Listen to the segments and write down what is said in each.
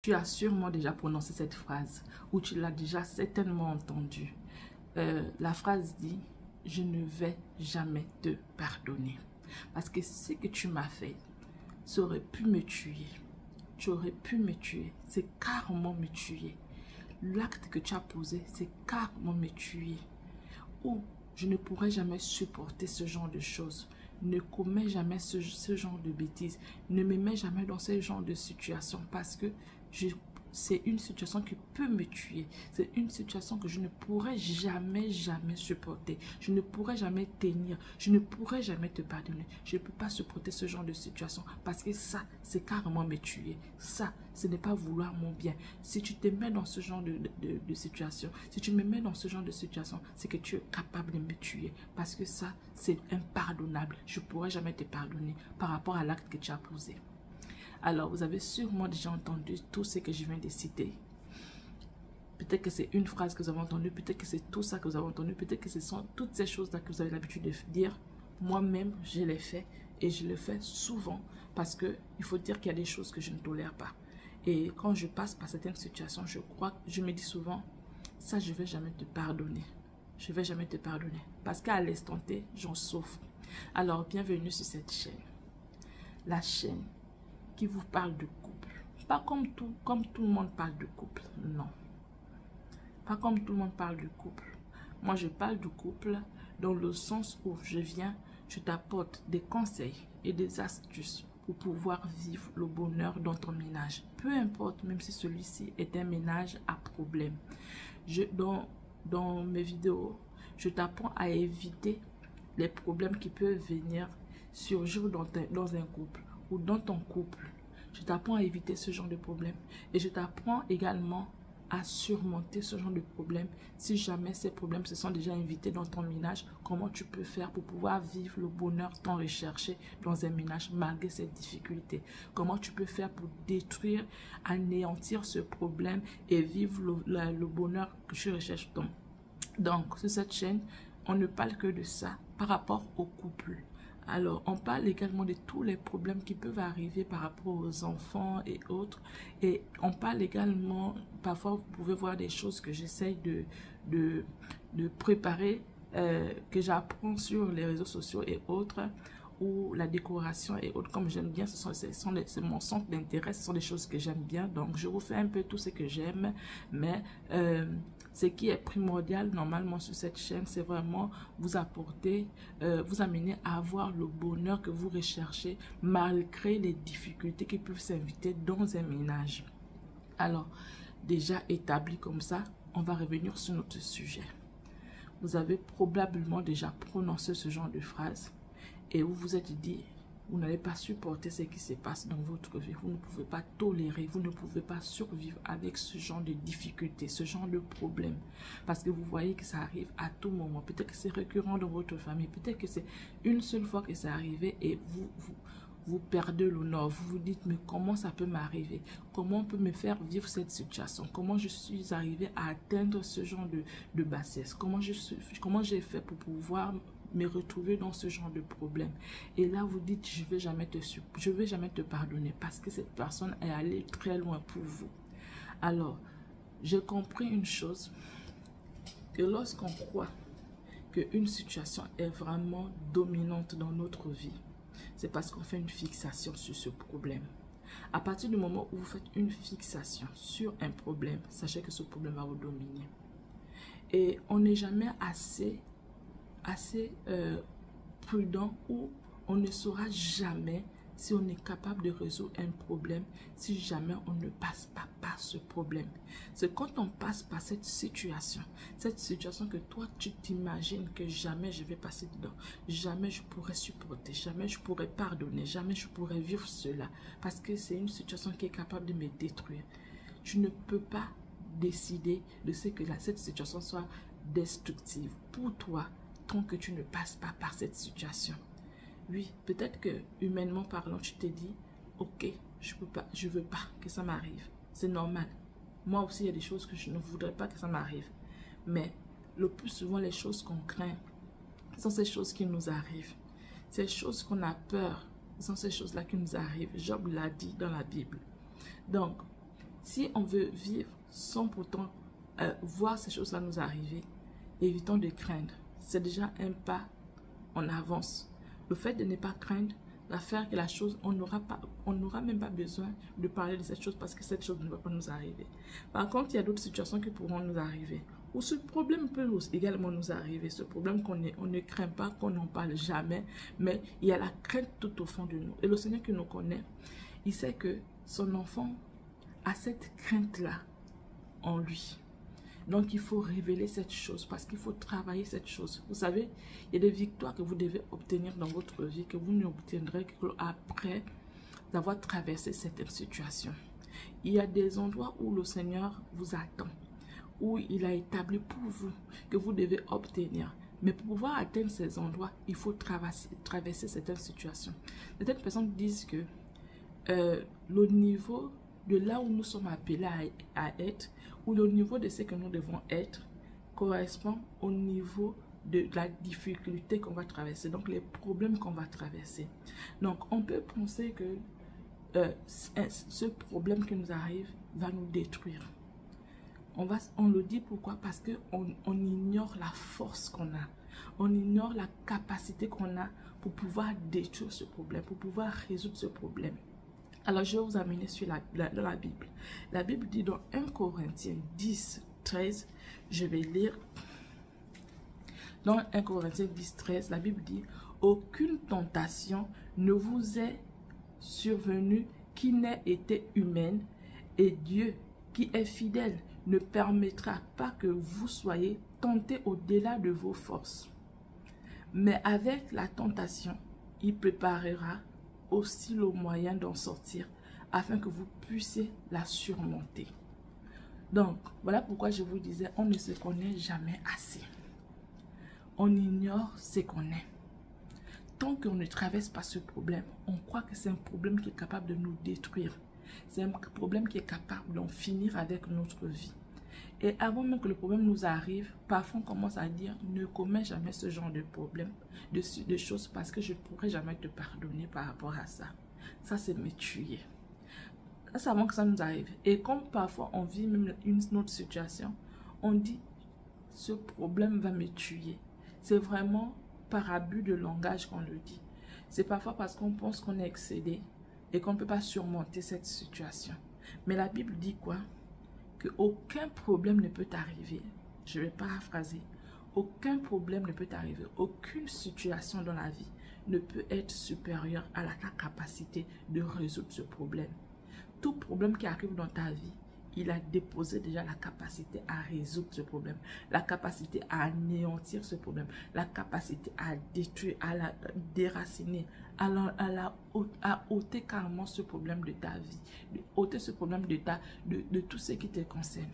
Tu as sûrement déjà prononcé cette phrase ou tu l'as déjà certainement entendue. La phrase dit « Je ne vais jamais te pardonner. » Parce que ce que tu m'as fait, ça aurait pu me tuer. Tu aurais pu me tuer. C'est carrément me tuer. L'acte que tu as posé, c'est carrément me tuer. Ou je ne pourrais jamais supporter ce genre de choses. Ne commets jamais ce genre de bêtises. Ne me mets jamais dans ce genre de situation parce que c'est une situation qui peut me tuer. C'est une situation que je ne pourrais jamais supporter. Je ne pourrais jamais tenir. Je ne pourrais jamais te pardonner. Je ne peux pas supporter ce genre de situation parce que ça, c'est carrément me tuer. Ça, ce n'est pas vouloir mon bien. Si tu te mets dans ce genre de situation, si tu me mets dans ce genre de situation, c'est que tu es capable de me tuer parce que ça, c'est impardonnable. Je ne pourrais jamais te pardonner par rapport à l'acte que tu as posé. Alors, vous avez sûrement déjà entendu tout ce que je viens de citer. Peut-être que c'est une phrase que vous avez entendue, peut-être que c'est tout ça que vous avez entendu, peut-être que ce sont toutes ces choses-là que vous avez l'habitude de dire. Moi-même, je les fais et je le fais souvent parce qu'il faut dire qu'il y a des choses que je ne tolère pas. Et quand je passe par certaines situations, je me dis souvent, ça, je ne vais jamais te pardonner. Je ne vais jamais te pardonner parce qu'à l'instant T, j'en souffre. Alors, bienvenue sur cette chaîne. La chaîne qui vous parle de couple. Pas comme tout le monde parle de couple. Non. Pas comme tout le monde parle de couple. Moi, je parle de couple dans le sens où je t'apporte des conseils et des astuces pour pouvoir vivre le bonheur dans ton ménage. Peu importe, même si celui-ci est un ménage à problème. Dans mes vidéos, je t'apprends à éviter les problèmes qui peuvent venir surgir dans un couple ou dans ton couple. Je t'apprends à éviter ce genre de problème. Et je t'apprends également à surmonter ce genre de problème. Si jamais ces problèmes se sont déjà invités dans ton ménage, comment tu peux faire pour pouvoir vivre le bonheur tant recherché dans un ménage malgré ces difficultés. Comment tu peux faire pour détruire, anéantir ce problème et vivre le bonheur que tu recherches. Donc, sur cette chaîne, on ne parle que de ça par rapport au couple. Alors, on parle également de tous les problèmes qui peuvent arriver par rapport aux enfants et autres. Et on parle également, parfois vous pouvez voir des choses que j'essaye de préparer, que j'apprends sur les réseaux sociaux et autres, ou la décoration et autres. Comme j'aime bien, c'est mon centre d'intérêt, ce sont des choses que j'aime bien. Donc, je vous fais un peu tout ce que j'aime, mais ce qui est primordial normalement sur cette chaîne, c'est vraiment vous apporter, vous amener à avoir le bonheur que vous recherchez malgré les difficultés qui peuvent s'inviter dans un ménage. Alors, déjà établi comme ça, on va revenir sur notre sujet. Vous avez probablement déjà prononcé ce genre de phrase et vous vous êtes dit, vous n'allez pas supporter ce qui se passe dans votre vie. Vous ne pouvez pas tolérer, vous ne pouvez pas survivre avec ce genre de difficultés, ce genre de problèmes. Parce que vous voyez que ça arrive à tout moment. Peut-être que c'est récurrent dans votre famille. Peut-être que c'est une seule fois que c'est arrivé et vous perdez le nord. Vous vous dites, mais comment ça peut m'arriver? Comment on peut me faire vivre cette situation? Comment je suis arrivé à atteindre ce genre de bassesse? Comment j'ai fait pour pouvoir me retrouver dans ce genre de problème? Et là, vous dites, je vais jamais te pardonner parce que cette personne est allée très loin pour vous. Alors, j'ai compris une chose, que lorsqu'on croit qu'une situation est vraiment dominante dans notre vie, c'est parce qu'on fait une fixation sur ce problème. À partir du moment où vous faites une fixation sur un problème, sachez que ce problème va vous dominer. Et on n'est jamais assez prudent ou on ne saura jamais si on est capable de résoudre un problème si jamais on ne passe pas par ce problème. C'est quand on passe par cette situation que toi tu t'imagines que jamais je vais passer dedans, jamais je pourrais supporter, jamais je pourrais pardonner, jamais je pourrais vivre cela parce que c'est une situation qui est capable de me détruire. Tu ne peux pas décider de ce que cette situation soit destructive pour toi tant que tu ne passes pas par cette situation. Oui, peut-être que humainement parlant, tu te dis, ok, je veux pas que ça m'arrive. C'est normal. Moi aussi, il y a des choses que je ne voudrais pas que ça m'arrive. Mais le plus souvent, les choses qu'on craint sont ces choses qui nous arrivent. Ces choses qu'on a peur sont ces choses-là qui nous arrivent. Job l'a dit dans la Bible. Donc, Si on veut vivre sans pourtant voir ces choses-là nous arriver, évitons de craindre. C'est déjà un pas en avance. Le fait de ne pas craindre va faire que la chose, on n'aura même pas besoin de parler de cette chose parce que cette chose ne va pas nous arriver. Par contre, il y a d'autres situations qui pourront nous arriver. Où ce problème peut également nous arriver. Ce problème qu'on ne craint pas, qu'on n'en parle jamais, mais il y a la crainte tout au fond de nous. Et le Seigneur qui nous connaît, il sait que son enfant a cette crainte-là en lui. Donc, il faut révéler cette chose parce qu'il faut travailler cette chose. Vous savez, il y a des victoires que vous devez obtenir dans votre vie que vous n'obtiendrez qu'après avoir traversé certaines situations. Il y a des endroits où le Seigneur vous attend, où il a établi pour vous que vous devez obtenir. Mais pour pouvoir atteindre ces endroits, il faut traverser certaines situations. Certaines personnes disent que le niveau de là où nous sommes appelés à être, ou le niveau de ce que nous devons être, correspond au niveau de la difficulté qu'on va traverser, donc les problèmes qu'on va traverser. Donc, on peut penser que ce problème qui nous arrive va nous détruire. On le dit pourquoi? Parce qu'on ignore la force qu'on a. On ignore la capacité qu'on a pour pouvoir détruire ce problème, pour pouvoir résoudre ce problème. Alors, je vais vous amener dans la Bible. La Bible dit dans 1 Corinthiens 10, 13, je vais lire. Dans 1 Corinthiens 10, 13, la Bible dit « Aucune tentation ne vous est survenue qui n'ait été humaine, et Dieu, qui est fidèle, ne permettra pas que vous soyez tentés au-delà de vos forces. Mais avec la tentation, il préparera aussi le moyen d'en sortir afin que vous puissiez la surmonter. » Donc, voilà pourquoi je vous disais, on ne se connaît jamais assez. On ignore ce qu'on est. Tant qu'on ne traverse pas ce problème, on croit que c'est un problème qui est capable de nous détruire. C'est un problème qui est capable d'en finir avec notre vie. Et avant même que le problème nous arrive, parfois on commence à dire « Ne commets jamais ce genre de problème, de choses parce que je ne pourrai jamais te pardonner par rapport à ça. » Ça, c'est me tuer. C'est avant que ça nous arrive. Et comme parfois on vit même une autre situation, on dit « Ce problème va me tuer. » C'est vraiment par abus de langage qu'on le dit. C'est parfois parce qu'on pense qu'on est excédé et qu'on ne peut pas surmonter cette situation. Mais la Bible dit quoi? Qu'aucun problème ne peut arriver. Je vais paraphraser. Aucun problème ne peut arriver. Aucune situation dans la vie ne peut être supérieure à la capacité de résoudre ce problème. Tout problème qui arrive dans ta vie, il a déposé déjà la capacité à résoudre ce problème, la capacité à anéantir ce problème, la capacité à détruire, à la déraciner, à ôter carrément ce problème de ta vie, de ôter ce problème de tout ce qui te concerne.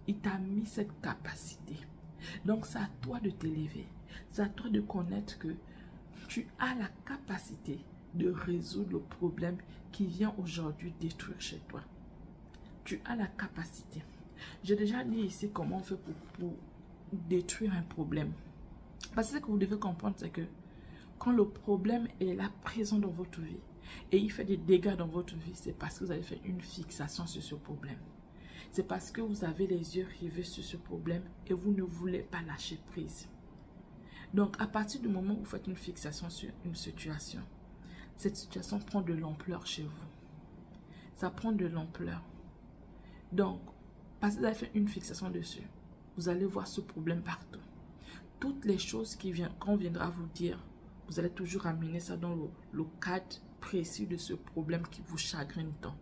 Il t'a mis cette capacité. Donc c'est à toi de t'élever, c'est à toi de connaître que tu as la capacité de résoudre le problème qui vient aujourd'hui détruire chez toi. Tu as la capacité. J'ai déjà dit ici comment on fait pour détruire un problème. Parce que ce que vous devez comprendre, c'est que quand le problème est là présent dans votre vie et il fait des dégâts dans votre vie, c'est parce que vous avez fait une fixation sur ce problème. C'est parce que vous avez les yeux rivés sur ce problème et vous ne voulez pas lâcher prise. Donc, à partir du moment où vous faites une fixation sur une situation, cette situation prend de l'ampleur chez vous. Ça prend de l'ampleur. Donc, parce que vous avez fait une fixation dessus, vous allez voir ce problème partout. Toutes les choses qu'on viendra vous dire, vous allez toujours amener ça dans le cadre précis de ce problème qui vous chagrine tant.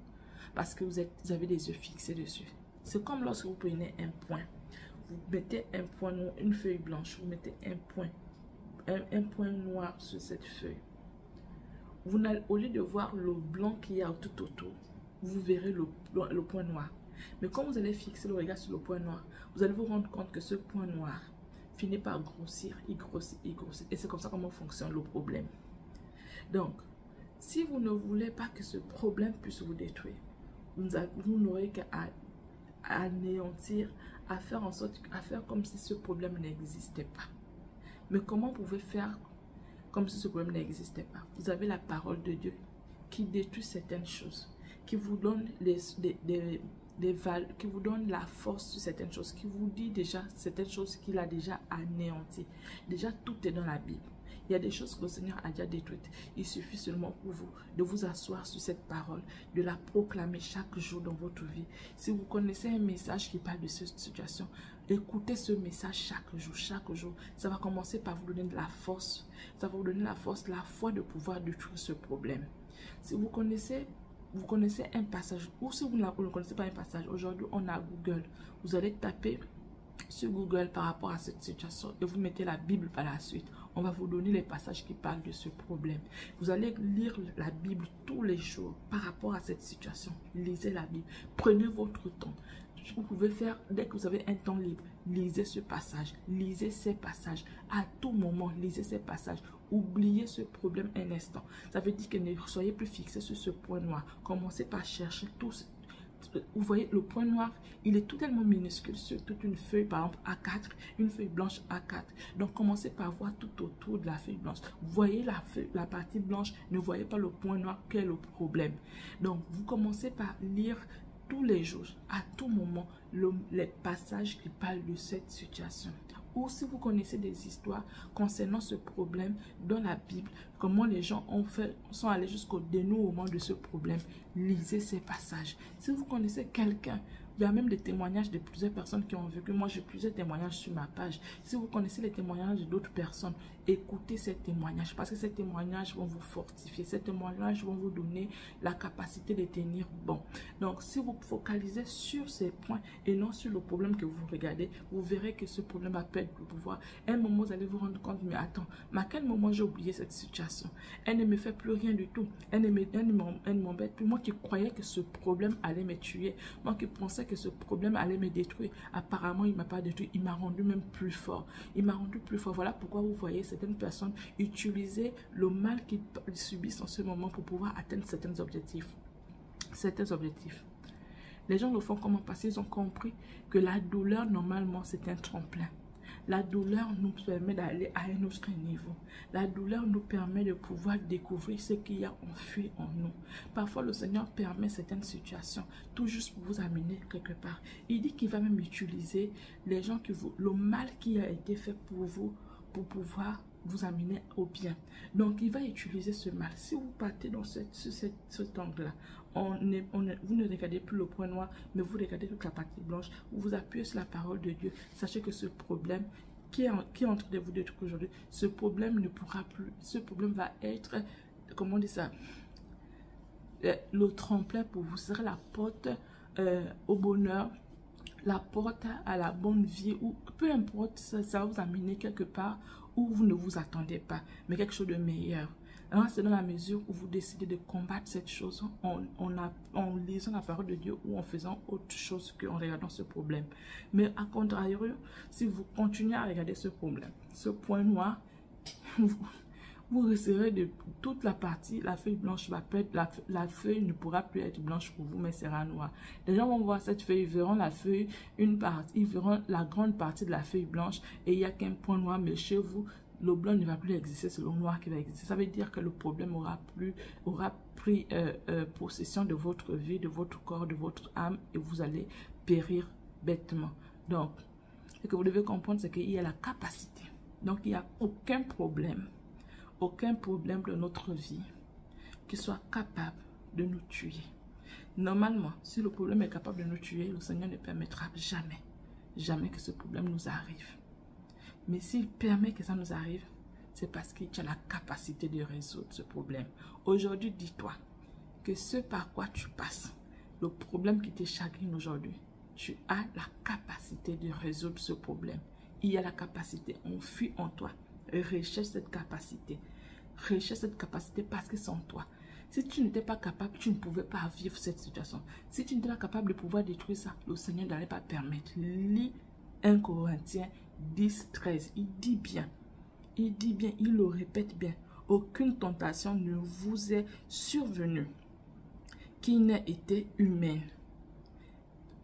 Parce que vous avez les yeux fixés dessus. C'est comme lorsque vous prenez un point. Vous mettez un point noir, une feuille blanche, vous mettez un point noir sur cette feuille. Au lieu de voir le blanc qu'il y a tout autour, vous verrez le point noir. Mais quand vous allez fixer le regard sur le point noir, vous allez vous rendre compte que ce point noir finit par grossir, il grossit, il grossit. Et c'est comme ça comment fonctionne le problème. Donc, si vous ne voulez pas que ce problème puisse vous détruire, vous n'aurez qu'à anéantir, à faire en sorte, à faire comme si ce problème n'existait pas. Mais comment vous pouvez faire comme si ce problème n'existait pas? Vous avez la parole de Dieu qui détruit certaines choses, qui vous donne qui vous donne la force sur certaines choses, qui vous dit déjà certaines choses qu'il a déjà anéanties. Déjà, tout est dans la Bible. Il y a des choses que le Seigneur a déjà détruites. Il suffit seulement pour vous de vous asseoir sur cette parole, de la proclamer chaque jour dans votre vie. Si vous connaissez un message qui parle de cette situation, écoutez ce message chaque jour, chaque jour. Ça va commencer par vous donner de la force. Ça va vous donner la force, la foi de pouvoir détruire ce problème. Si vous connaissez un passage, ou si vous ne connaissez pas un passage, aujourd'hui on a Google. Vous allez taper sur Google par rapport à cette situation et vous mettez la Bible par la suite. On va vous donner les passages qui parlent de ce problème. Vous allez lire la Bible tous les jours par rapport à cette situation. Lisez la Bible. Prenez votre temps. Vous pouvez faire, dès que vous avez un temps libre, lisez ce passage. Lisez ces passages. À tout moment, lisez ces passages. Oubliez ce problème un instant. Ça veut dire que ne soyez plus fixé sur ce point noir. Commencez par chercher tous. Vous voyez, le point noir, il est tout tellement minuscule sur toute une feuille, par exemple A4, une feuille blanche A4. Donc, commencez par voir tout autour de la feuille blanche. Voyez la partie blanche, ne voyez pas le point noir, quel est le problème. Donc, vous commencez par lire tous les jours, à tout moment, les passages qui parlent de cette situation. Ou si vous connaissez des histoires concernant ce problème dans la Bible, comment les gens sont allés jusqu'au dénouement de ce problème, lisez ces passages. Si vous connaissez quelqu'un, il y a même des témoignages de plusieurs personnes qui ont vécu. Moi, j'ai plusieurs témoignages sur ma page. Si vous connaissez les témoignages d'autres personnes, écoutez ces témoignages parce que ces témoignages vont vous fortifier. Ces témoignages vont vous donner la capacité de tenir bon. Donc, si vous focalisez sur ces points et non sur le problème que vous regardez, vous verrez que ce problème va perdre le pouvoir. À un moment, vous allez vous rendre compte, mais attends, mais à quel moment j'ai oublié cette situation? Elle ne me fait plus rien du tout. Elle ne m'embête plus. Moi qui croyais que ce problème allait me tuer. Moi qui pensais que ce problème allait me détruire. Apparemment, il ne m'a pas détruit. Il m'a rendu même plus fort. Il m'a rendu plus fort. Voilà pourquoi vous voyez certaines personnes utiliser le mal qu'ils subissent en ce moment pour pouvoir atteindre certains objectifs. Les gens le font comment? Parce qu'ils ont compris que la douleur, normalement, c'est un tremplin. La douleur nous permet d'aller à un autre niveau. La douleur nous permet de pouvoir découvrir ce qu'il y a enfui en nous. Parfois, le Seigneur permet certaines situations tout juste pour vous amener quelque part. Il dit qu'il va même utiliser les gens le mal qui a été fait pour vous, pour pouvoir vous amener au bien. Donc, il va utiliser ce mal. Si vous partez dans cet angle-là, vous ne regardez plus le point noir, mais vous regardez toute la partie blanche, vous vous appuyez sur la parole de Dieu. Sachez que ce problème qui est en train de vous détruire aujourd'hui, ce problème ne pourra plus, ce problème va être, comment on dit ça, le tremplin pour vous. Ce sera la porte au bonheur, la porte à la bonne vie, ou peu importe, ça va vous amener quelque part où vous ne vous attendez pas, mais quelque chose de meilleur. C'est dans la mesure où vous décidez de combattre cette chose en lisant la parole de Dieu ou en faisant autre chose qu'en regardant ce problème. Mais à contrario, si vous continuez à regarder ce problème, ce point noir, vous resterez de toute la partie, la feuille blanche va perdre, la feuille ne pourra plus être blanche pour vous, mais sera noire. Les gens vont voir cette feuille, ils verront la feuille, ils verront la grande partie de la feuille blanche et il n'y a qu'un point noir, mais chez vous, le blanc ne va plus exister, c'est le noir qui va exister. Ça veut dire que le problème aura pris possession de votre vie, de votre corps, de votre âme et vous allez périr bêtement. Donc, ce que vous devez comprendre, c'est qu'il y a la capacité. Donc, il n'y a aucun problème de notre vie qui soit capable de nous tuer. Normalement, si le problème est capable de nous tuer, le Seigneur ne permettra jamais que ce problème nous arrive. Mais s'il permet que ça nous arrive, c'est parce qu'il a la capacité de résoudre ce problème. Aujourd'hui, dis-toi que ce par quoi tu passes, le problème qui te chagrine aujourd'hui, tu as la capacité de résoudre ce problème. Il y a la capacité, on fuit en toi. Recherche cette capacité. Recherche cette capacité parce que c'est en toi. Si tu n'étais pas capable, tu ne pouvais pas vivre cette situation. Si tu n'étais pas capable de pouvoir détruire ça, le Seigneur n'allait pas permettre. Lis 1 Corinthiens 10, 13. Il dit bien, il le répète bien. Aucune tentation ne vous est survenue qui n'ait été humaine.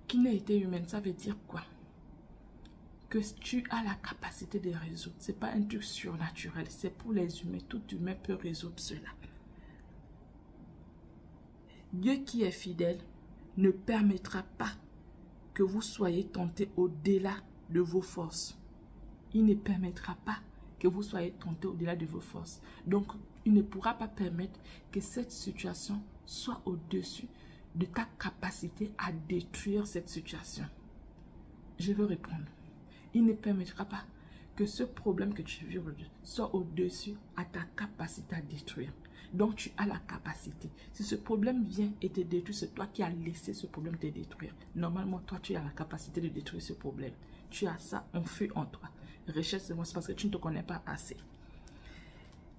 Qui n'ait été humaine, ça veut dire quoi? Que tu as la capacité de résoudre. Ce n'est pas un truc surnaturel, c'est pour les humains. Tout humain peut résoudre cela. Dieu qui est fidèle ne permettra pas que vous soyez tenté au-delà de vos forces. Il ne permettra pas que vous soyez tenté au-delà de vos forces. Donc, il ne pourra pas permettre que cette situation soit au-dessus de ta capacité à détruire cette situation. Je veux répondre. Il ne permettra pas que ce problème que tu vis aujourd'hui soit au-dessus à ta capacité à détruire. Donc, tu as la capacité. Si ce problème vient et te détruit, c'est toi qui as laissé ce problème te détruire. Normalement, toi, tu as la capacité de détruire ce problème. Tu as ça en feu en toi. Recherche-moi, c'est parce que tu ne te connais pas assez.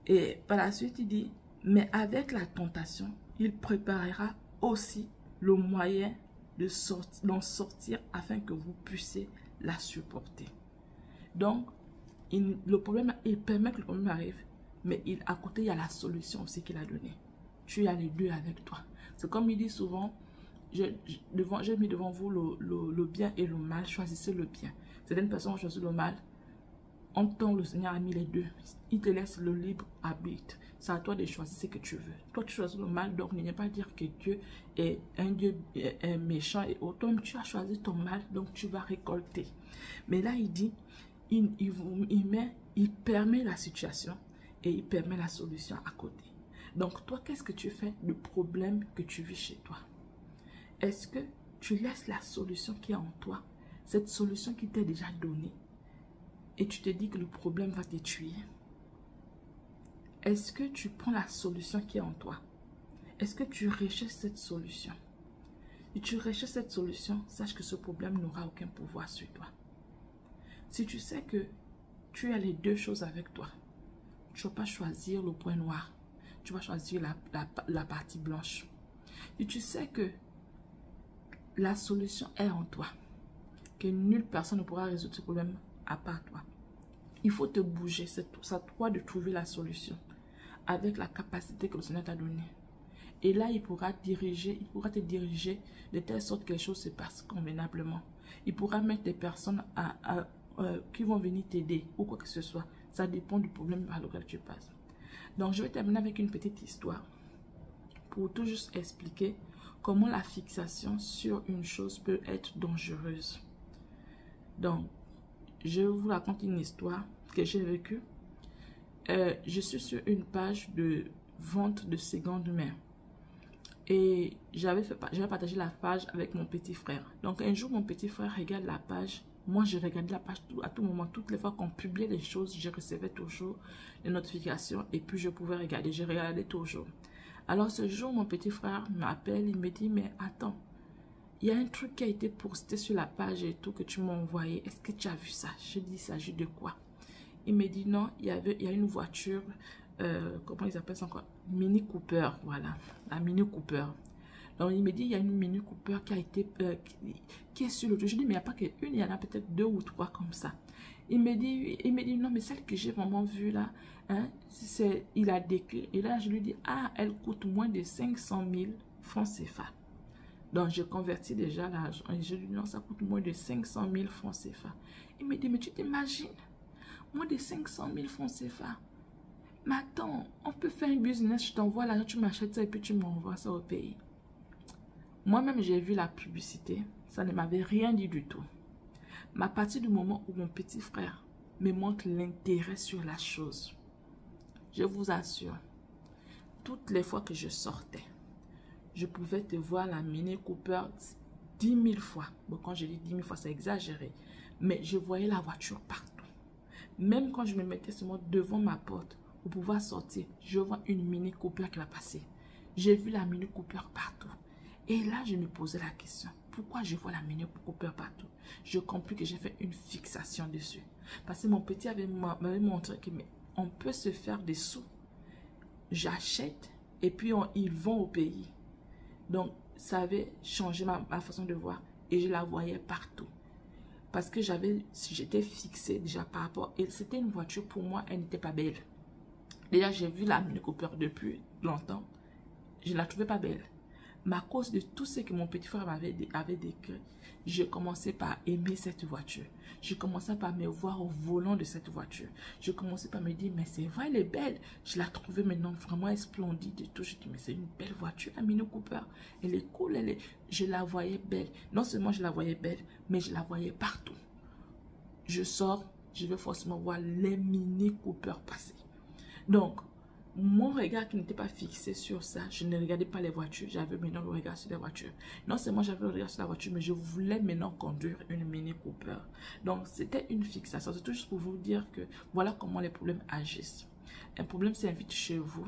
Et par la suite, il dit, mais avec la tentation, il préparera aussi le moyen d'en sortir afin que vous puissiez la supporter. Donc, le problème, il permet que le problème arrive, mais à côté, il y a la solution aussi qu'il a donnée. Tu as les deux avec toi. C'est comme il dit souvent, j'ai mis devant vous le bien et le mal, choisissez le bien. Certaines personnes ont choisi le mal. En temps, le Seigneur a mis les deux. Il te laisse le libre arbitre. C'est à toi de choisir ce que tu veux. Toi, tu choisis le mal, donc ne viens pas dire que Dieu est un Dieu méchant et autre. Toi, tu as choisi ton mal, donc tu vas récolter. Mais là, il dit, il permet la situation et il permet la solution à côté. Donc, toi, qu'est-ce que tu fais du problème que tu vis chez toi? Est-ce que tu laisses la solution qui est en toi, cette solution qui t'est déjà donnée, et tu te dis que le problème va te tuer? Est-ce que tu prends la solution qui est en toi? Est-ce que tu recherches cette solution? Si tu recherches cette solution, sache que ce problème n'aura aucun pouvoir sur toi. Si tu sais que tu as les deux choses avec toi, tu ne vas pas choisir le point noir, tu vas choisir la partie blanche. Si tu sais que la solution est en toi, que nulle personne ne pourra résoudre ce problème à part toi, il faut te bouger, c'est à toi de trouver la solution avec la capacité que le Seigneur t'a donnée. Et là, il pourra te diriger de telle sorte que les choses se passent convenablement. Il pourra mettre des personnes qui vont venir t'aider ou quoi que ce soit. Ça dépend du problème par lequel tu passes. Donc, je vais terminer avec une petite histoire pour tout juste expliquer comment la fixation sur une chose peut être dangereuse. Donc, je vous raconte une histoire que j'ai vécue. Je suis sur une page de vente de seconde main. Et j'avais partagé la page avec mon petit frère. Donc, un jour, mon petit frère regarde la page. Moi, je regardais la page à tout moment. Toutes les fois qu'on publiait les choses, je recevais toujours les notifications. Et puis, je pouvais regarder. Je regardais toujours. Alors, ce jour, mon petit frère m'appelle. Il me dit, mais attends, il y a un truc qui a été posté sur la page et tout que tu m'as envoyé. Est-ce que tu as vu ça? Je dis, il s'agit de quoi? Il me dit, non, il y a une voiture, comment ils appellent ça encore? Mini Cooper, voilà, la Mini Cooper. Donc, il me dit, il y a une Mini Cooper qui a été, qui est sur le tour. Je dis, mais il n'y a pas qu'une, il y en a peut-être 2 ou 3 comme ça. Il me dit, non, mais celle que j'ai vraiment vue là, hein, il a décrit. Et là, je lui dis, ah, elle coûte moins de 500 000 francs CFA. Donc, je convertis déjà l'argent. Et je lui dis, non, ça coûte moins de 500 000 francs CFA. Il me dit, mais tu t'imagines? Moins de 500 000 francs CFA. Mais attends, on peut faire un business, je t'envoie l'argent, tu m'achètes ça et puis tu m'envoies ça au pays. Moi-même, j'ai vu la publicité. Ça ne m'avait rien dit du tout. Mais à partir du moment où mon petit frère me montre l'intérêt sur la chose, je vous assure, toutes les fois que je sortais, je pouvais te voir la Mini Cooper 10 000 fois. Bon, quand je dis 10 000 fois, c'est exagéré. Mais je voyais la voiture partout. Même quand je me mettais seulement devant ma porte pour pouvoir sortir, je vois une Mini Cooper qui va passer. J'ai vu la Mini Cooper partout. Et là, je me posais la question. Pourquoi je vois la Mini Cooper partout? Je compris que j'ai fait une fixation dessus. Parce que mon petit m'avait montré que on peut se faire des sous. J'achète et puis ils vont au pays. Donc, ça avait changé ma façon de voir. Et je la voyais partout. Parce que j'étais fixée déjà par rapport. Et c'était une voiture, pour moi, elle n'était pas belle. Déjà, j'ai vu la Mini Cooper depuis longtemps. Je ne la trouvais pas belle. Mais à cause de tout ce que mon petit frère avait décrit, j'ai commencé par aimer cette voiture. Je commençais par me voir au volant de cette voiture. Je commençais par me dire, mais c'est vrai, elle est belle. Je la trouvais maintenant vraiment splendide et tout. Je dis, mais c'est une belle voiture, la Mini Cooper. Elle est cool, je la voyais belle. Non seulement je la voyais belle, mais je la voyais partout. Je sors, je vais forcément voir les Mini Cooper passer. Donc, mon regard qui n'était pas fixé sur ça, je ne regardais pas les voitures, j'avais maintenant le regard sur les voitures. Non seulement j'avais le regard sur la voiture, mais je voulais maintenant conduire une Mini Cooper. Donc c'était une fixation, c'est tout juste pour vous dire que voilà comment les problèmes agissent. Un problème s'invite chez vous,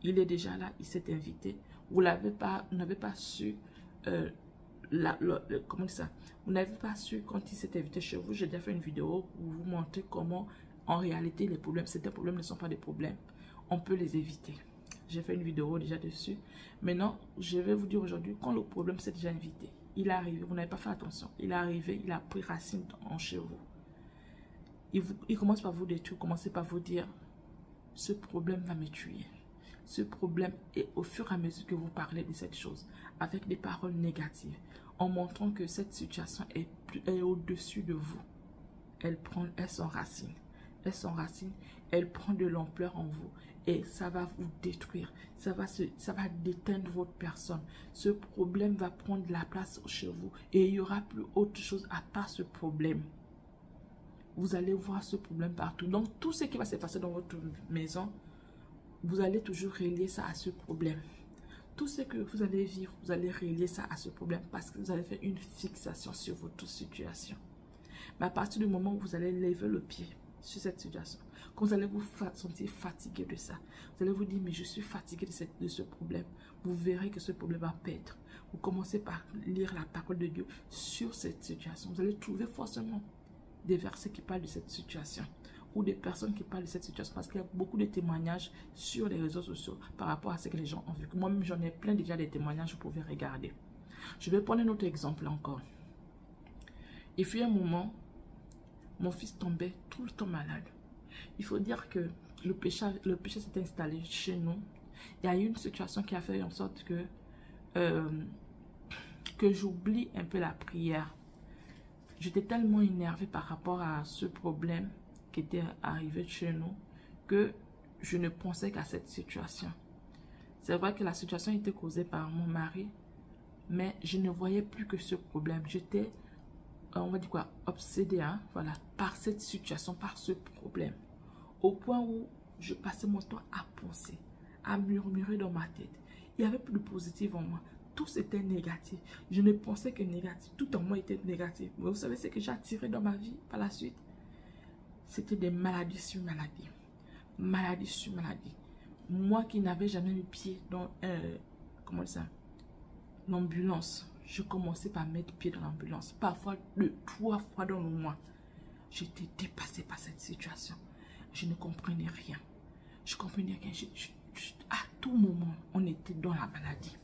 il est déjà là, il s'est invité, vous n'avez pas su, comment dire ça, vous n'avez pas su quand il s'est invité chez vous. J'ai déjà fait une vidéo pour vous montrer comment en réalité les problèmes, certains problèmes ne sont pas des problèmes. On peut les éviter. J'ai fait une vidéo déjà dessus. Maintenant, je vais vous dire aujourd'hui, quand le problème s'est déjà invité, il est arrivé, vous n'avez pas fait attention, il est arrivé, il a pris racine en chez vous. Il commence par vous détruire, commencez par vous dire, ce problème va me tuer. Ce problème, et au fur et à mesure que vous parlez de cette chose, avec des paroles négatives, en montrant que cette situation est au-dessus de vous, elle s'enracine. Elle s'enracine, elle prend de l'ampleur en vous et ça va vous détruire, ça va déteindre votre personne. Ce problème va prendre de la place chez vous et il n'y aura plus autre chose à part ce problème. Vous allez voir ce problème partout. Donc tout ce qui va se passer dans votre maison, vous allez toujours relier ça à ce problème. Tout ce que vous allez vivre, vous allez relier ça à ce problème parce que vous allez faire une fixation sur votre situation. Mais à partir du moment où vous allez lever le pied sur cette situation, quand vous allez vous sentir fatigué de ça, vous allez vous dire, mais je suis fatigué de ce problème. Vous verrez que ce problème va perdre. Vous commencez par lire la parole de Dieu sur cette situation. Vous allez trouver forcément des versets qui parlent de cette situation ou des personnes qui parlent de cette situation parce qu'il y a beaucoup de témoignages sur les réseaux sociaux par rapport à ce que les gens ont vu. Moi-même, j'en ai plein déjà des témoignages, vous pouvez regarder. Je vais prendre un autre exemple encore. Il fut un moment, mon fils tombait tout le temps malade. Il faut dire que le péché s'est installé chez nous. Il y a eu une situation qui a fait en sorte que j'oublie un peu la prière. J'étais tellement énervée par rapport à ce problème qui était arrivé chez nous que je ne pensais qu'à cette situation. C'est vrai que la situation était causée par mon mari, mais je ne voyais plus que ce problème. J'étais, on va dire quoi, obsédée, hein, voilà, par cette situation, par ce problème. Au point où je passais mon temps à penser, à murmurer dans ma tête. Il n'y avait plus de positif en moi. Tout était négatif. Je ne pensais que négatif. Tout en moi était négatif. Mais vous savez ce que j'ai attiré dans ma vie par la suite? C'était des maladies sur maladies. Maladie sur maladie. Moi qui n'avais jamais mis pied dans comment ça, l'ambulance. Je commençais par mettre pied dans l'ambulance. Parfois 2-3 fois dans le mois. J'étais dépassée par cette situation. Je ne comprenais rien. Je comprenais rien. À tout moment, on était dans la maladie.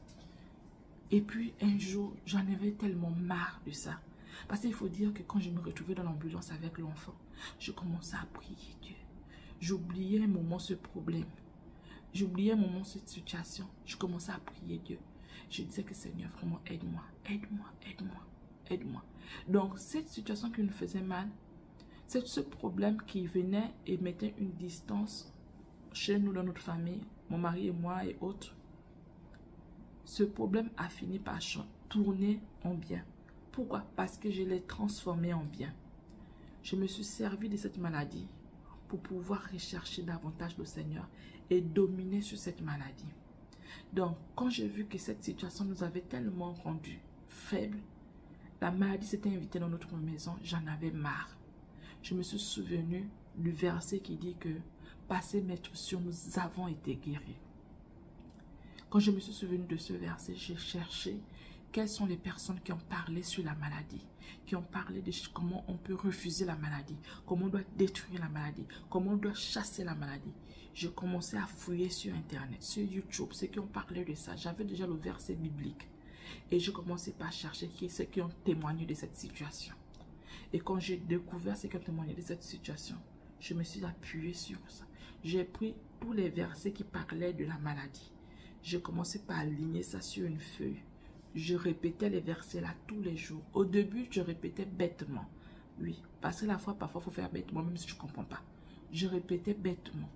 Et puis, un jour, j'en avais tellement marre de ça. Parce qu'il faut dire que quand je me retrouvais dans l'ambulance avec l'enfant, je commençais à prier Dieu. J'oubliais un moment ce problème. J'oubliais un moment cette situation. Je commençais à prier Dieu. Je disais que Seigneur, vraiment, aide-moi, aide-moi, aide-moi, aide-moi. Donc, cette situation qui nous faisait mal, c'est ce problème qui venait et mettait une distance chez nous, dans notre famille, mon mari et moi et autres. Ce problème a fini par tourner en bien. Pourquoi? Parce que je l'ai transformé en bien. Je me suis servi de cette maladie pour pouvoir rechercher davantage le Seigneur et dominer sur cette maladie. Donc, quand j'ai vu que cette situation nous avait tellement rendus faibles, la maladie s'était invitée dans notre maison, j'en avais marre. Je me suis souvenu du verset qui dit que passé maître sur nous avons été guéris. Quand je me suis souvenu de ce verset, j'ai cherché quelles sont les personnes qui ont parlé sur la maladie, qui ont parlé de comment on peut refuser la maladie, comment on doit détruire la maladie, comment on doit chasser la maladie. Je commençais à fouiller sur Internet, sur YouTube, ceux qui ont parlé de ça. J'avais déjà le verset biblique. Et je commençais par chercher ceux qui ont témoigné de cette situation. Et quand j'ai découvert ceux qui ont témoigné de cette situation, je me suis appuyée sur ça. J'ai pris tous les versets qui parlaient de la maladie. J'ai commencé par aligner ça sur une feuille. Je répétais les versets là tous les jours. Au début, je répétais bêtement. Oui, parce que parfois, il faut faire bêtement, même si tu ne comprends pas. Je répétais bêtement.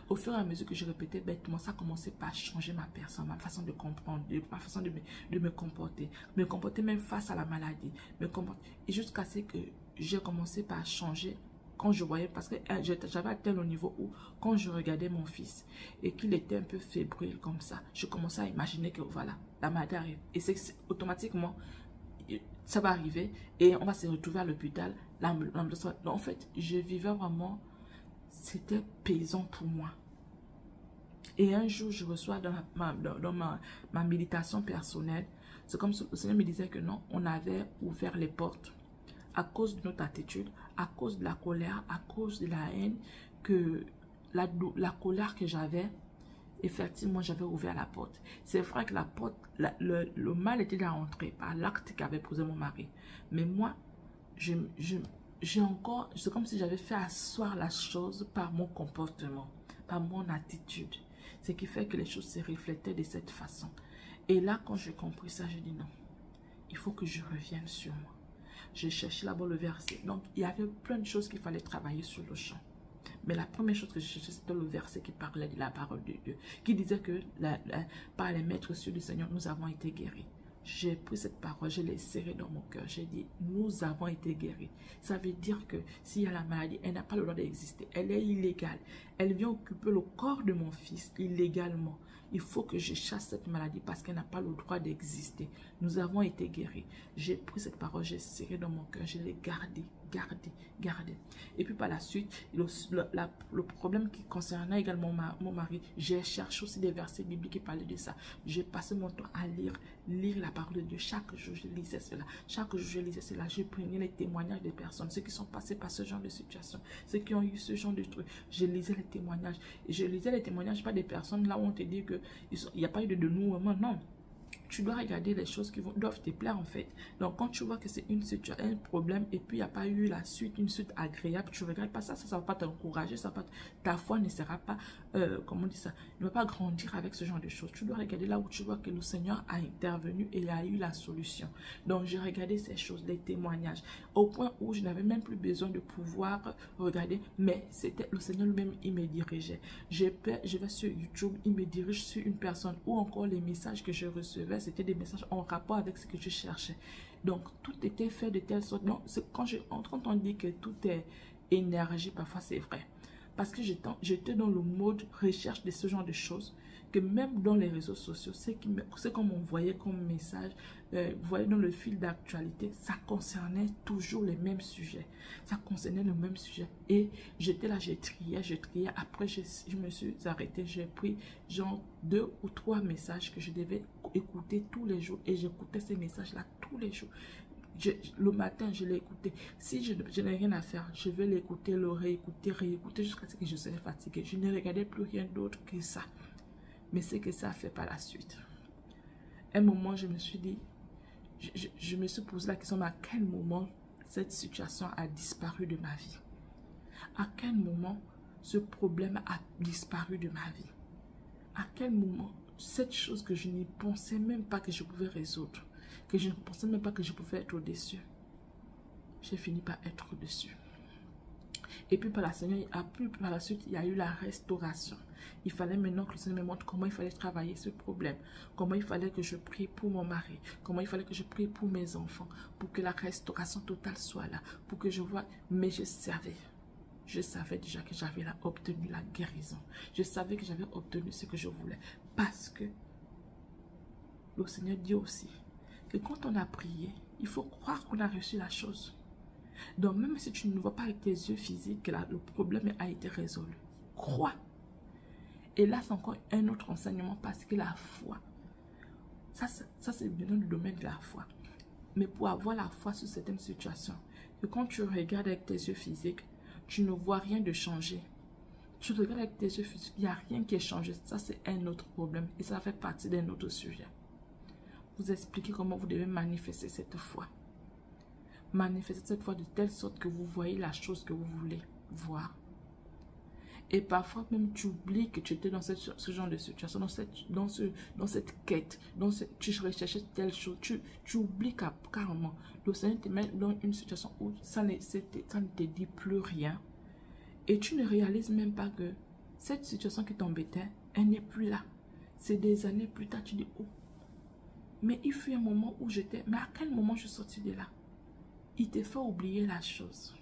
Au fur et à mesure que je répétais bêtement, ça commençait par changer ma personne, ma façon de comprendre, ma façon de me comporter. Me comporter même face à la maladie. Et jusqu'à ce que j'ai commencé par changer quand je voyais, parce que j'avais atteint le niveau où, quand je regardais mon fils et qu'il était un peu fébrile comme ça, je commençais à imaginer que voilà, la maladie arrive. Et c'est automatiquement, ça va arriver et on va se retrouver à l'hôpital. En fait, je vivais vraiment, c'était pesant pour moi. Et un jour, je reçois dans ma méditation personnelle, c'est comme si le Seigneur me disait que non, on avait ouvert les portes à cause de notre attitude, à cause de la colère, à cause de la haine, que la colère que j'avais, effectivement, j'avais ouvert la porte. C'est vrai que la porte, le mal était déjà entré par l'acte qu'avait posé mon mari. Mais moi, j'ai encore, c'est comme si j'avais fait asseoir la chose par mon comportement, par mon attitude. Ce qui fait que les choses se reflétaient de cette façon. Et là, quand j'ai compris ça, j'ai dit non, il faut que je revienne sur moi. J'ai cherché là-bas le verset. Donc, il y avait plein de choses qu'il fallait travailler sur le champ. Mais la première chose que j'ai cherché, c'était le verset qui parlait de la parole de Dieu. Qui disait que par les maîtres sur du Seigneur, nous avons été guéris. J'ai pris cette parole, je l'ai serrée dans mon cœur. J'ai dit, nous avons été guéris. Ça veut dire que s'il y a la maladie, elle n'a pas le droit d'exister. Elle est illégale. Elle vient occuper le corps de mon fils illégalement. Il faut que je chasse cette maladie parce qu'elle n'a pas le droit d'exister. Nous avons été guéris. J'ai pris cette parole, j'ai serré dans mon cœur, je l'ai gardée, gardée. Et puis par la suite, le problème qui concernait également mon mari, j'ai cherché aussi des versets bibliques qui parlaient de ça. J'ai passé mon temps à lire la parole de Dieu. Chaque jour, je lisais cela. Chaque jour, je lisais cela. Je prenais les témoignages des personnes, ceux qui sont passés par ce genre de situation, ceux qui ont eu ce genre de truc. Je lisais les témoignages. Et je lisais les témoignages pas des personnes là où on te dit que il n'y a pas eu de dénouement. Non. Tu dois regarder les choses qui doivent te plaire en fait. Donc quand tu vois que c'est une situation, un problème et puis il n'y a pas eu la suite, une suite agréable, tu ne regardes pas ça, ça ne va pas t'encourager, ta foi ne sera pas, comment on dit ça, ne va pas grandir avec ce genre de choses. Tu dois regarder là où tu vois que le Seigneur a intervenu et il a eu la solution. Donc j'ai regardé ces choses, les témoignages, au point où je n'avais même plus besoin de pouvoir regarder, mais c'était le Seigneur lui-même, il me dirigeait. Je vais sur YouTube, il me dirige sur une personne ou encore les messages que je recevais, c'était des messages en rapport avec ce que je cherchais. Donc, tout était fait de telle sorte. Non, quand on dit que tout est énergie, parfois c'est vrai. Parce que j'étais dans le mode recherche de ce genre de choses, que même dans les réseaux sociaux, c'est comme on voyait comme message, vous voyez dans le fil d'actualité, ça concernait toujours les mêmes sujets. Ça concernait le même sujet. Et j'étais là, je triais. Après, je me suis arrêtée. J'ai pris genre 2 ou 3 messages que je devais écouter tous les jours. Et j'écoutais ces messages-là tous les jours. Le matin, je l'ai écouté. Si je n'ai rien à faire, je vais l'écouter, le réécouter jusqu'à ce que je serai fatiguée. Je ne regardais plus rien d'autre que ça. Mais c'est que ça a fait par la suite. Un moment, je me suis dit, je me suis posé la question, mais à quel moment cette situation a disparu de ma vie? À quel moment ce problème a disparu de ma vie? À quel moment cette chose que je n'y pensais même pas que je pouvais résoudre, que je ne pensais même pas que je pouvais être au-dessus, j'ai fini par être au-dessus. Et puis par la suite, il y a eu la restauration. Il fallait maintenant que le Seigneur me montre comment il fallait travailler ce problème. Comment il fallait que je prie pour mon mari. Comment il fallait que je prie pour mes enfants. Pour que la restauration totale soit là. Pour que je vois. Mais je savais. Je savais déjà que j'avais obtenu la guérison. Je savais que j'avais obtenu ce que je voulais. Parce que le Seigneur dit aussi que quand on a prié, il faut croire qu'on a reçu la chose. Donc même si tu ne vois pas avec tes yeux physiques que le problème a été résolu, crois. Et là c'est encore un autre enseignement parce que la foi, ça c'est maintenant le domaine de la foi. Mais pour avoir la foi sur certaines situations, que quand tu regardes avec tes yeux physiques, tu ne vois rien de changer. Tu regardes avec tes yeux physiques, il n'y a rien qui est changé. Ça c'est un autre problème et ça fait partie d'un autre sujet. Vous expliquez comment vous devez manifester cette foi. Manifestez cette foi de telle sorte que vous voyez la chose que vous voulez voir. Et parfois même, tu oublies que tu étais dans ce genre de situation, dans cette quête, tu recherchais telle chose. Tu oublies carrément. Le Seigneur te met dans une situation où ça ne te dit plus rien. Et tu ne réalises même pas que cette situation qui t'embêtait, elle n'est plus là. C'est des années plus tard, tu dis, oh, mais il fut un moment où j'étais, mais à quel moment je suis sortie de là? Il te fait oublier la chose.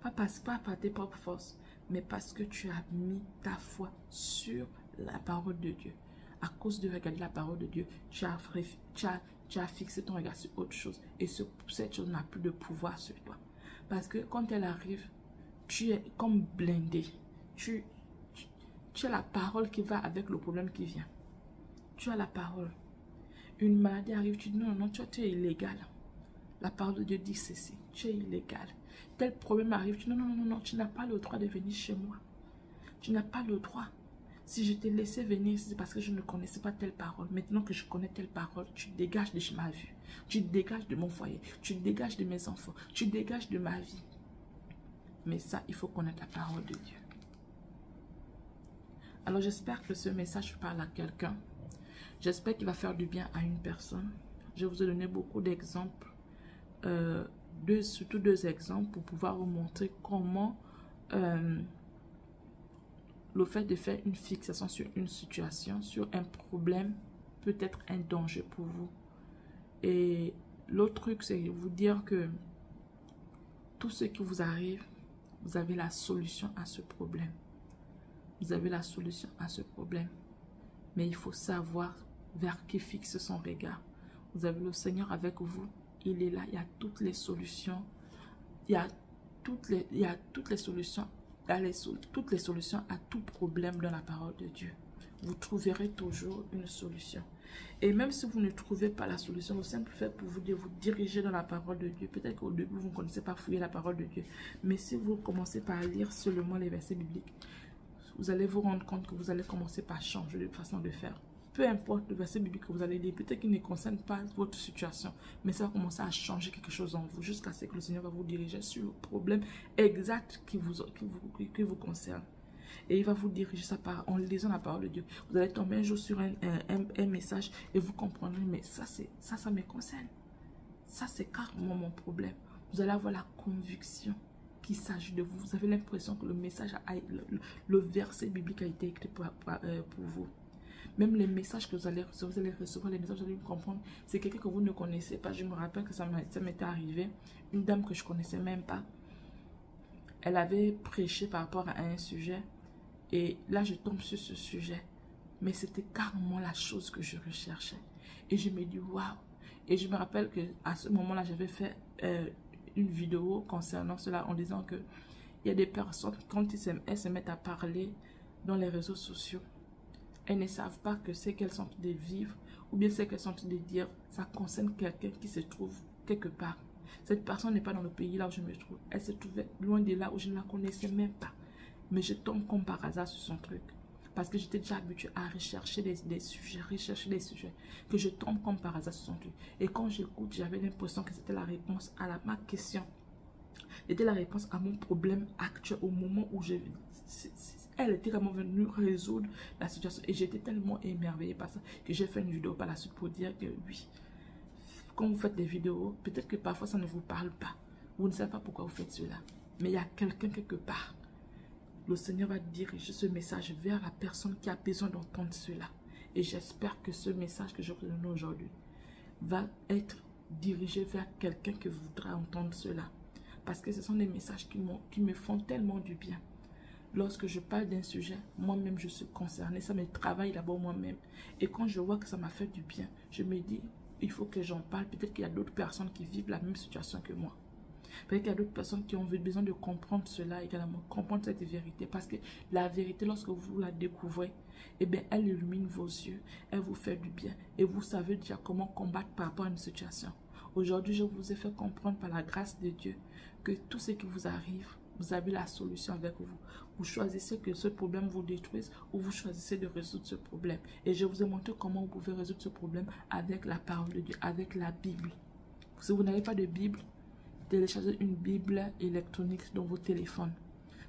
Pas par tes propres forces, mais parce que tu as mis ta foi sur la parole de Dieu. À cause de regarder la parole de Dieu, tu as fixé ton regard sur autre chose. Et cette chose n'a plus de pouvoir sur toi. Parce que quand elle arrive, tu es comme blindé. Tu as la parole qui va avec le problème qui vient. Tu as la parole. Une maladie arrive, tu dis non, non, tu es illégal. La parole de Dieu dit ceci, tu es illégal. Tel problème arrive, tu dis non, non, non, non, tu n'as pas le droit de venir chez moi. Tu n'as pas le droit. Si je t'ai laissé venir, c'est parce que je ne connaissais pas telle parole. Maintenant que je connais telle parole, tu dégages de ma vue. Tu dégages de mon foyer. Tu dégages de mes enfants. Tu dégages de ma vie. Mais ça, il faut connaître la parole de Dieu. Alors j'espère que ce message parle à quelqu'un. J'espère qu'il va faire du bien à une personne. Je vous ai donné beaucoup d'exemples. Surtout 2 exemples pour pouvoir vous montrer comment le fait de faire une fixation sur une situation, sur un problème, peut être un danger pour vous. Et l'autre truc, c'est vous dire que tout ce qui vous arrive, vous avez la solution à ce problème. Vous avez la solution à ce problème. Mais il faut savoir vers qui fixe son regard. Vous avez le Seigneur avec vous. Il est là. Il y a toutes les solutions. Il y a toutes les solutions. Toutes les solutions à tout problème dans la parole de Dieu. Vous trouverez toujours une solution. Et même si vous ne trouvez pas la solution, le simple fait pour vous de vous diriger dans la parole de Dieu. Peut-être qu'au début, vous ne connaissez pas fouiller la parole de Dieu. Mais si vous commencez par lire seulement les versets bibliques, vous allez vous rendre compte que vous allez commencer par changer de façon de faire. Peu importe le verset biblique que vous allez lire, peut-être qu'il ne concerne pas votre situation, mais ça va commencer à changer quelque chose en vous, jusqu'à ce que le Seigneur va vous diriger sur le problème exact qui vous concerne. Et il va vous diriger ça en lisant la parole de Dieu. Vous allez tomber un jour sur un message et vous comprendrez, mais ça me concerne. Ça, c'est carrément mon problème. Vous allez avoir la conviction qu'il s'agit de vous. Vous avez l'impression que le message, le verset biblique a été écrit pour vous. Même les messages que vous allez recevoir, les messages, vous allez comprendre. C'est quelqu'un que vous ne connaissez pas. Je me rappelle que ça m'était arrivé. Une dame que je ne connaissais même pas. Elle avait prêché par rapport à un sujet. Et là, je tombe sur ce sujet. Mais c'était carrément la chose que je recherchais. Et je me dis, waouh. Et je me rappelle qu'à ce moment-là, j'avais fait une vidéo concernant cela en disant que il y a des personnes, quand elles se mettent à parler dans les réseaux sociaux, elles ne savent pas que ce qu'elles sont en train de vivre ou bien ce qu'elles sont en train de dire, ça concerne quelqu'un qui se trouve quelque part. Cette personne n'est pas dans le pays là où je me trouve. Elle se trouvait loin de là où je ne la connaissais même pas. Mais je tombe comme par hasard sur son truc. Parce que j'étais déjà habituée à rechercher des sujets, que je tombe comme par hasard sur son truc. Et quand j'écoute, j'avais l'impression que c'était la réponse à ma question. C'était la réponse à mon problème actuel au moment où elle était vraiment venue résoudre la situation. Et j'étais tellement émerveillée par ça que j'ai fait une vidéo par la suite pour dire que oui, quand vous faites des vidéos, peut-être que parfois ça ne vous parle pas. Vous ne savez pas pourquoi vous faites cela. Mais il y a quelqu'un quelque part. Le Seigneur va diriger ce message vers la personne qui a besoin d'entendre cela. Et j'espère que ce message que je vous donne aujourd'hui va être dirigé vers quelqu'un qui voudra entendre cela. Parce que ce sont des messages qui me font tellement du bien. Lorsque je parle d'un sujet, moi-même je suis concernée. Ça me travaille d'abord moi-même. Et quand je vois que ça m'a fait du bien, je me dis, il faut que j'en parle. Peut-être qu'il y a d'autres personnes qui vivent la même situation que moi. Peut-être qu'il y a d'autres personnes qui ont besoin de comprendre cela également, comprendre cette vérité. Parce que la vérité, lorsque vous la découvrez, eh bien, elle illumine vos yeux, elle vous fait du bien. Et vous savez déjà comment combattre par rapport à une situation. Aujourd'hui, je vous ai fait comprendre par la grâce de Dieu que tout ce qui vous arrive, vous avez la solution avec vous. Vous choisissez que ce problème vous détruise ou vous choisissez de résoudre ce problème. Et je vous ai montré comment vous pouvez résoudre ce problème avec la parole de Dieu, avec la Bible. Si vous n'avez pas de Bible, téléchargez une Bible électronique dans vos téléphones.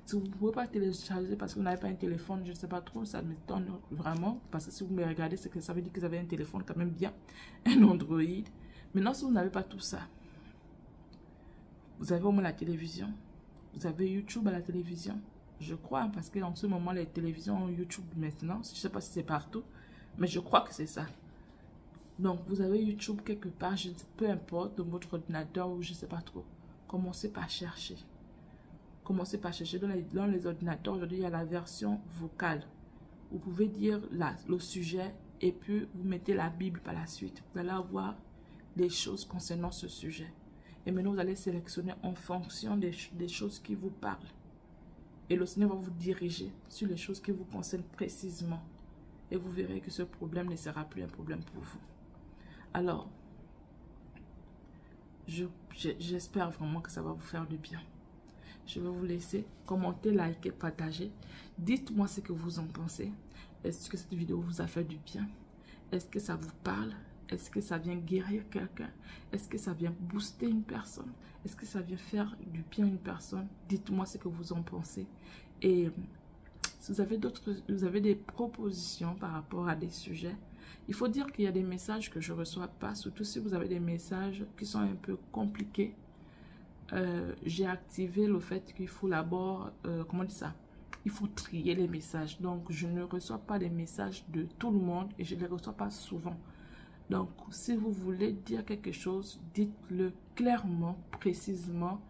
Si vous ne pouvez pas télécharger parce que vous n'avez pas un téléphone, je ne sais pas trop, ça m'étonne vraiment. Parce que si vous me regardez, c'est que ça veut dire que vous avez un téléphone quand même bien, un Android. Maintenant, si vous n'avez pas tout ça, vous avez au moins la télévision. Vous avez YouTube à la télévision. Je crois, parce qu'en ce moment, les télévisions ont YouTube maintenant. Je ne sais pas si c'est partout, mais je crois que c'est ça. Donc, vous avez YouTube quelque part, peu importe, dans votre ordinateur ou je ne sais pas trop. Commencez par chercher. Commencez par chercher. Dans les ordinateurs, aujourd'hui, il y a la version vocale. Vous pouvez dire le sujet et puis vous mettez la Bible par la suite. Vous allez avoir des choses concernant ce sujet. Et maintenant, vous allez sélectionner en fonction des choses qui vous parlent. Et le Seigneur va vous diriger sur les choses qui vous concernent précisément. Et vous verrez que ce problème ne sera plus un problème pour vous. Alors, j'espère vraiment que ça va vous faire du bien. Je vais vous laisser commenter, liker, partager. Dites-moi ce que vous en pensez. Est-ce que cette vidéo vous a fait du bien? Est-ce que ça vous parle? Est-ce que ça vient guérir quelqu'un? Est-ce que ça vient booster une personne? Est-ce que ça vient faire du bien à une personne? Dites-moi ce que vous en pensez. Et si vous avez des propositions par rapport à des sujets, il faut dire qu'il y a des messages que je ne reçois pas, surtout si vous avez des messages qui sont un peu compliqués. J'ai activé le fait qu'il faut d'abord, comment on dit ça? Il faut trier les messages. Donc, je ne reçois pas des messages de tout le monde et je ne les reçois pas souvent. Donc, si vous voulez dire quelque chose, dites-le clairement, précisément,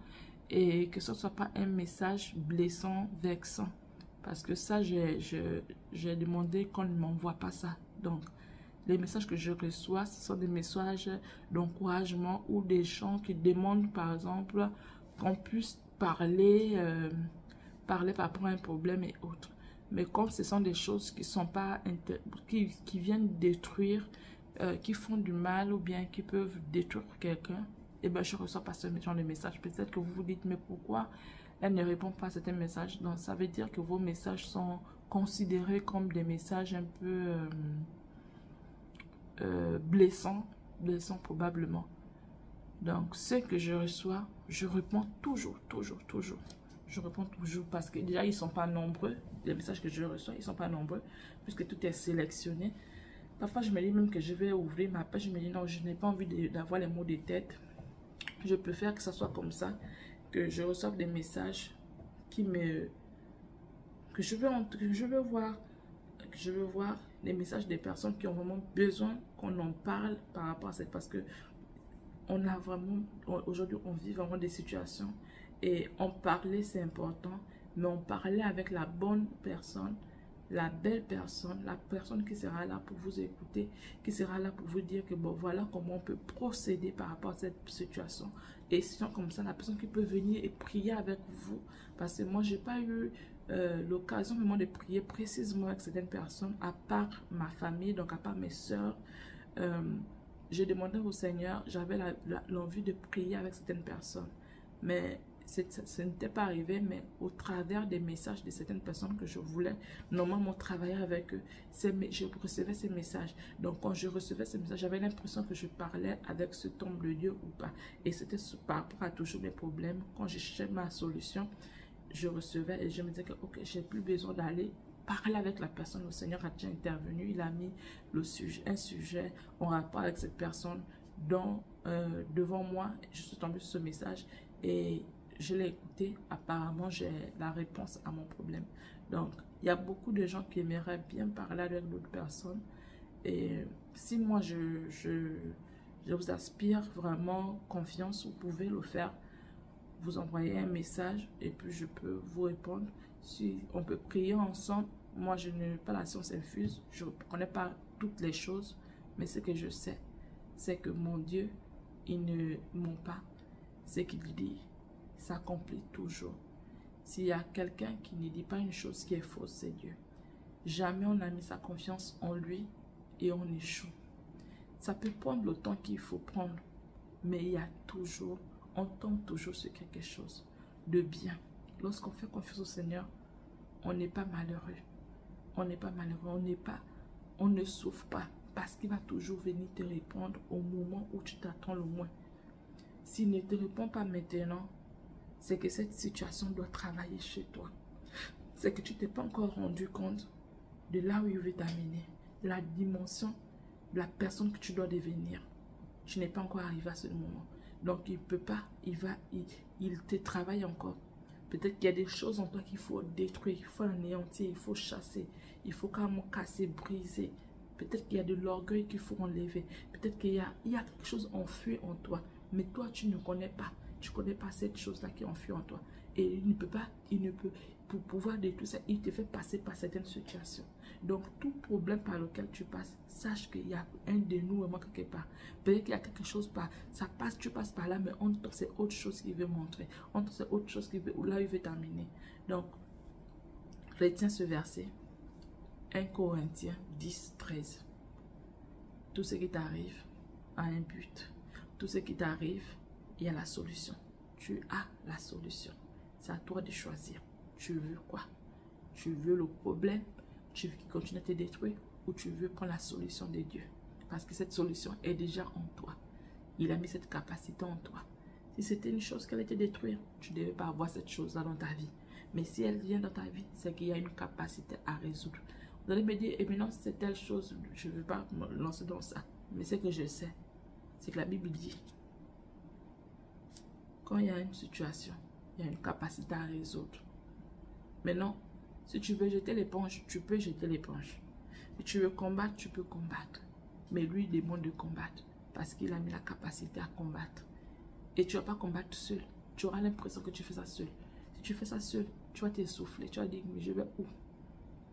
et que ce ne soit pas un message blessant, vexant. Parce que ça, j'ai demandé qu'on ne m'envoie pas ça. Donc, les messages que je reçois, ce sont des messages d'encouragement ou des gens qui demandent, par exemple, qu'on puisse parler par rapport à un problème et autres. Mais comme ce sont des choses qui sont pas qui viennent détruire, qui font du mal ou bien qui peuvent détruire quelqu'un, et ben je ne reçois pas ce genre de message. Peut-être que vous vous dites, mais pourquoi elle ne répond pas à certains messages? Donc, ça veut dire que vos messages sont considérés comme des messages un peu blessants probablement. Donc, ce que je reçois, je réponds toujours. Je réponds toujours parce que déjà, ils ne sont pas nombreux. Les messages que je reçois, ils ne sont pas nombreux puisque tout est sélectionné. Parfois, je me dis même que je vais ouvrir ma page. Je me dis non, je n'ai pas envie d'avoir les mots de tête. Je préfère que ça soit comme ça, que je reçoive des messages que je veux voir les messages des personnes qui ont vraiment besoin qu'on en parle par rapport à cette, parce que on a vraiment, aujourd'hui on vit vraiment des situations et en parler c'est important, mais en parler avec la bonne personne, la belle personne, la personne qui sera là pour vous écouter, qui sera là pour vous dire que bon, voilà comment on peut procéder par rapport à cette situation. Et sinon comme ça, la personne qui peut venir et prier avec vous, parce que moi j'ai pas eu l'occasion vraiment de prier précisément avec certaines personnes, à part ma famille, donc à part mes soeurs. J'ai demandé au Seigneur, j'avais l'envie de prier avec certaines personnes, mais ce n'était pas arrivé, mais au travers des messages de certaines personnes que je voulais normalement travailler avec eux, je recevais ces messages. Donc quand je recevais ces messages, j'avais l'impression que je parlais avec cet homme de Dieu ou pas. Et c'était par rapport à toujours mes problèmes. Quand je cherchais ma solution, je recevais et je me disais que ok, j'ai plus besoin d'aller parler avec la personne. Le Seigneur a déjà intervenu, il a mis un sujet en rapport avec cette personne devant moi. Je suis tombée sur ce message et je l'ai écouté. Apparemment, j'ai la réponse à mon problème. Donc, il y a beaucoup de gens qui aimeraient bien parler avec d'autres personnes. Et si moi, je vous aspire vraiment confiance, vous pouvez le faire. Vous envoyez un message et puis je peux vous répondre. Si on peut prier ensemble, moi je n'ai pas la science infuse, je ne connais pas toutes les choses, mais ce que je sais, c'est que mon Dieu, il ne ment pas. Ce qu'il dit s'accomplit toujours. S'il y a quelqu'un qui ne dit pas une chose qui est fausse, c'est Dieu. Jamais on n'a mis sa confiance en lui et on échoue. Ça peut prendre le temps qu'il faut prendre, mais il y a toujours, on tombe toujours sur quelque chose de bien. Lorsqu'on fait confiance au Seigneur, on n'est pas malheureux. On n'est pas malheureux, on ne souffre pas, parce qu'il va toujours venir te répondre au moment où tu t'attends le moins. S'il ne te répond pas maintenant, c'est que cette situation doit travailler chez toi. c'est que tu t'es pas encore rendu compte de là où il veut t'amener, de la dimension de la personne que tu dois devenir. Tu n'es pas encore arrivé à ce moment. Donc, il peut pas, il te travaille encore. Peut-être qu'il y a des choses en toi qu'il faut détruire, il faut anéantir, il faut chasser, il faut carrément casser, briser. Peut-être qu'il y a de l'orgueil qu'il faut enlever. Peut-être qu'il y a quelque chose enfui en toi. Mais toi, tu ne connais pas. Tu ne connais pas cette chose-là qui est enfuie en toi. Et il ne peut, pour pouvoir détruire ça, il te fait passer par certaines situations. Donc, tout problème par lequel tu passes, sache qu'il y a un dénouement quelque part. Peut-être qu'il y a quelque chose ça passe, tu passes par là, mais entre c'est autre chose qu'il veut montrer. Entre c'est autre chose qu'il veut, là il veut t'amener. Donc, retiens ce verset. 1 Corinthiens 10, 13. Tout ce qui t'arrive a un but. Tout ce qui t'arrive, il y a la solution. Tu as la solution. C'est à toi de choisir. Tu veux quoi? Tu veux le problème? Tu veux qu'il continue à te détruire? Ou tu veux prendre la solution de Dieu? Parce que cette solution est déjà en toi. Il a mis cette capacité en toi. Si c'était une chose qu'elle allait te détruire, tu ne devais pas avoir cette chose-là dans ta vie. Mais si elle vient dans ta vie, c'est qu'il y a une capacité à résoudre. Vous allez me dire, et maintenant c'est telle chose, je ne veux pas me lancer dans ça. Mais ce que je sais, c'est que la Bible dit, quand il y a une situation, il y a une capacité à résoudre. Maintenant, si tu veux jeter l'éponge, tu peux jeter l'éponge. Si tu veux combattre, tu peux combattre. Mais lui, il demande de combattre parce qu'il a mis la capacité à combattre. Et tu ne vas pas combattre seul. Tu auras l'impression que tu fais ça seul. Si tu fais ça seul, tu vas t'essouffler. Tu vas dire, mais je vais où?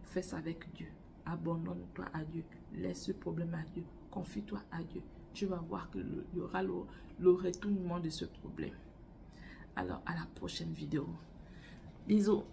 Fais ça avec Dieu. Abandonne-toi à Dieu. Laisse ce problème à Dieu. Confie-toi à Dieu. Tu vas voir qu'il y aura le retournement de ce problème. Alors, à la prochaine vidéo. Bisous.